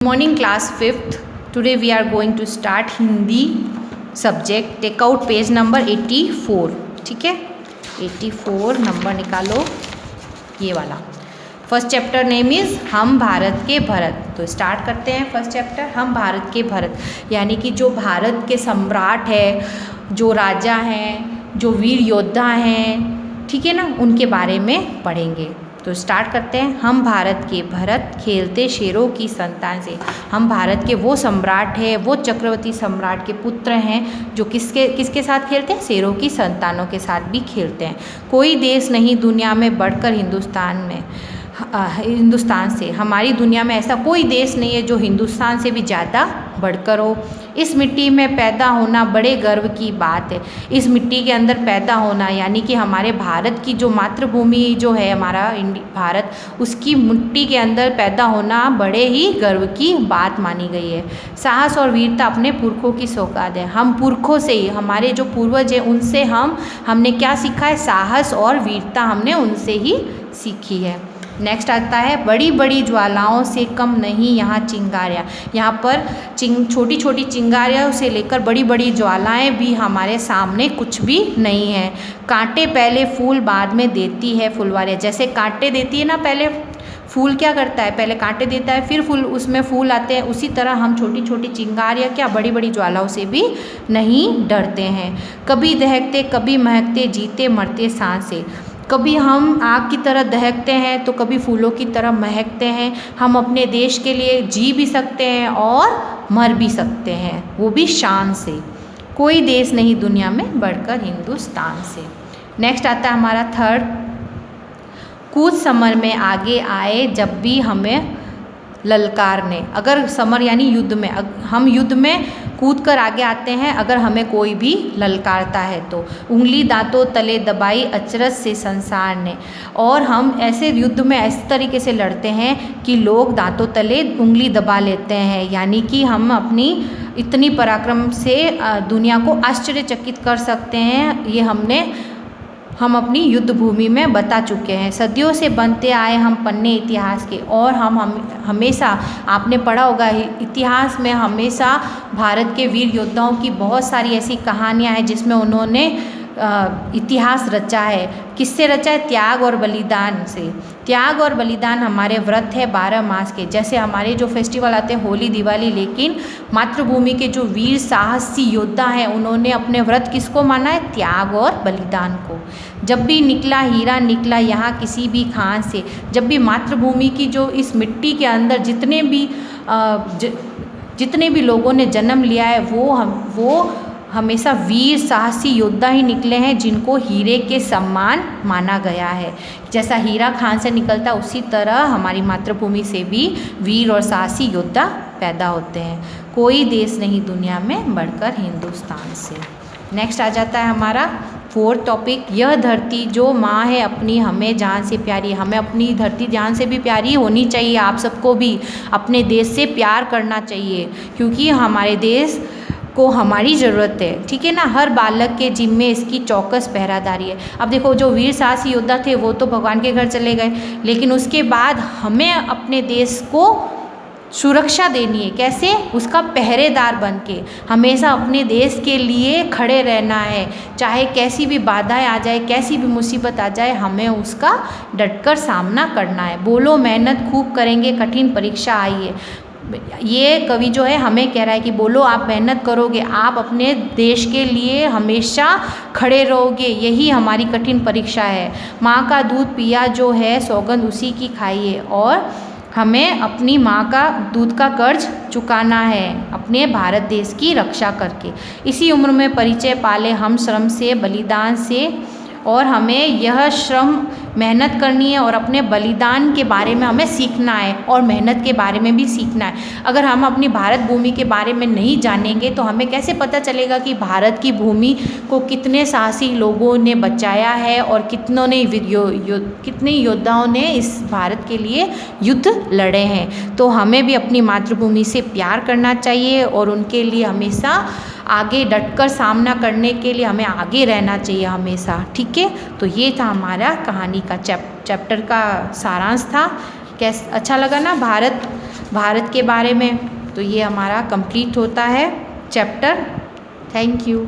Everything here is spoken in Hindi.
Morning class 5th. Today we are going to start Hindi subject. Take out page number 84. ठीक है, 84 नंबर निकालो, ये वाला. फर्स्ट चैप्टर नेम इज़ हम भारत के भरत. तो स्टार्ट करते हैं फर्स्ट चैप्टर हम भारत के भरत. यानी कि जो भारत के सम्राट है, जो राजा हैं, जो वीर योद्धा हैं, ठीक है ना, उनके बारे में पढ़ेंगे. तो स्टार्ट करते हैं. हम भारत के भरत खेलते शेरों की संतान से. हम भारत के वो सम्राट हैं, वो चक्रवर्ती सम्राट के पुत्र हैं जो किसके साथ खेलते हैं? शेरों की संतानों के साथ भी खेलते हैं. कोई देश नहीं दुनिया में बढ़कर हिंदुस्तान से. हमारी दुनिया में ऐसा कोई देश नहीं है जो हिंदुस्तान से भी ज़्यादा बढ़कर हो. इस मिट्टी में पैदा होना बड़े गर्व की बात है. इस मिट्टी के अंदर पैदा होना यानी कि हमारे भारत की जो मातृभूमि जो है हमारा भारत, उसकी मिट्टी के अंदर पैदा होना बड़े ही गर्व की बात मानी गई है. साहस और वीरता अपने पुरखों की सौगात है. हम पुरखों से ही, हमारे जो पूर्वज हैं उनसे हमने क्या सीखा है? साहस और वीरता हमने उनसे ही सीखी है. नेक्स्ट आता है बड़ी बड़ी ज्वालाओं से कम नहीं यहाँ चिंगारियाँ. यहाँ पर छोटी छोटी चिंगारियों से लेकर बड़ी बड़ी ज्वालाएं भी हमारे सामने कुछ भी नहीं है. कांटे पहले फूल बाद में देती है फुलवारियाँ. जैसे कांटे देती है ना, पहले फूल क्या करता है? पहले कांटे देता है, फिर फूल, उसमें फूल आते हैं. उसी तरह हम छोटी छोटी चिंगारियाँ क्या बड़ी बड़ी ज्वालाओं से भी नहीं डरते हैं. कभी दहकते कभी महकते जीते मरते सांस से. कभी हम आग की तरह दहकते हैं तो कभी फूलों की तरह महकते हैं. हम अपने देश के लिए जी भी सकते हैं और मर भी सकते हैं, वो भी शान से. कोई देश नहीं दुनिया में बढ़कर हिंदुस्तान से. नेक्स्ट आता है हमारा थर्ड. कूद समर में आगे आए जब भी हमें ललकारने. अगर समर यानी युद्ध में, हम युद्ध में कूद कर आगे आते हैं अगर हमें कोई भी ललकारता है तो. उंगली दांतों तले दबाई अचरज से संसार ने. और हम ऐसे युद्ध में इस तरीके से लड़ते हैं कि लोग दांतों तले उंगली दबा लेते हैं. यानी कि हम अपनी इतनी पराक्रम से दुनिया को आश्चर्यचकित कर सकते हैं. ये हम अपनी युद्ध भूमि में बता चुके हैं. सदियों से बनते आए हम पन्ने इतिहास के. और हम हमेशा, आपने पढ़ा होगा इतिहास में, हमेशा भारत के वीर योद्धाओं की बहुत सारी ऐसी कहानियाँ हैं जिसमें उन्होंने इतिहास रचा है. किससे रचा है? त्याग और बलिदान से. त्याग और बलिदान हमारे व्रत है 12 मास के. जैसे हमारे जो फेस्टिवल आते हैं होली दिवाली, लेकिन मातृभूमि के जो वीर साहसी योद्धा हैं उन्होंने अपने व्रत किसको माना है? त्याग और बलिदान को. जब भी निकला हीरा निकला यहाँ किसी भी खान से. जब भी मातृभूमि की जो इस मिट्टी के अंदर जितने भी लोगों ने जन्म लिया है वो हमेशा वीर साहसी योद्धा ही निकले हैं जिनको हीरे के समान माना गया है. जैसा हीरा खान से निकलता उसी तरह हमारी मातृभूमि से भी वीर और साहसी योद्धा पैदा होते हैं. कोई देश नहीं दुनिया में बढ़कर हिंदुस्तान से. नेक्स्ट आ जाता है हमारा फोर्थ टॉपिक. यह धरती जो माँ है अपनी हमें जान से प्यारी. हमें अपनी धरती जान से भी प्यारी होनी चाहिए. आप सबको भी अपने देश से प्यार करना चाहिए क्योंकि हमारे देश को हमारी ज़रूरत है. ठीक है ना. हर बालक के जिम्मे इसकी चौकस पहरादारी है. अब देखो, जो वीर साहसी योद्धा थे वो तो भगवान के घर चले गए, लेकिन उसके बाद हमें अपने देश को सुरक्षा देनी है. कैसे? उसका पहरेदार बन के हमेशा अपने देश के लिए खड़े रहना है. चाहे कैसी भी बाधाएं आ जाए, कैसी भी मुसीबत आ जाए, हमें उसका डटकर सामना करना है. बोलो मेहनत खूब करेंगे कठिन परीक्षा आई है. ये कवि जो है हमें कह रहा है कि बोलो आप मेहनत करोगे, आप अपने देश के लिए हमेशा खड़े रहोगे, यही हमारी कठिन परीक्षा है. माँ का दूध पिया जो है सौगंध उसी की खाइए. और हमें अपनी माँ का दूध का कर्ज चुकाना है अपने भारत देश की रक्षा करके. इसी उम्र में परिचय पाले हम श्रम से बलिदान से. और हमें यह श्रम मेहनत करनी है और अपने बलिदान के बारे में हमें सीखना है और मेहनत के बारे में भी सीखना है. अगर हम अपनी भारत भूमि के बारे में नहीं जानेंगे तो हमें कैसे पता चलेगा कि भारत की भूमि को कितने साहसी लोगों ने बचाया है और कितने योद्धाओं ने इस भारत के लिए युद्ध लड़े हैं. तो हमें भी अपनी मातृभूमि से प्यार करना चाहिए और उनके लिए हमेशा आगे डटकर सामना करने के लिए हमें आगे रहना चाहिए हमेशा. ठीक है. तो ये था हमारा कहानी का चैप्टर का सारांश था. अच्छा लगा ना? भारत भारत के बारे में। तो ये हमारा कंप्लीट होता है चैप्टर। Thank you.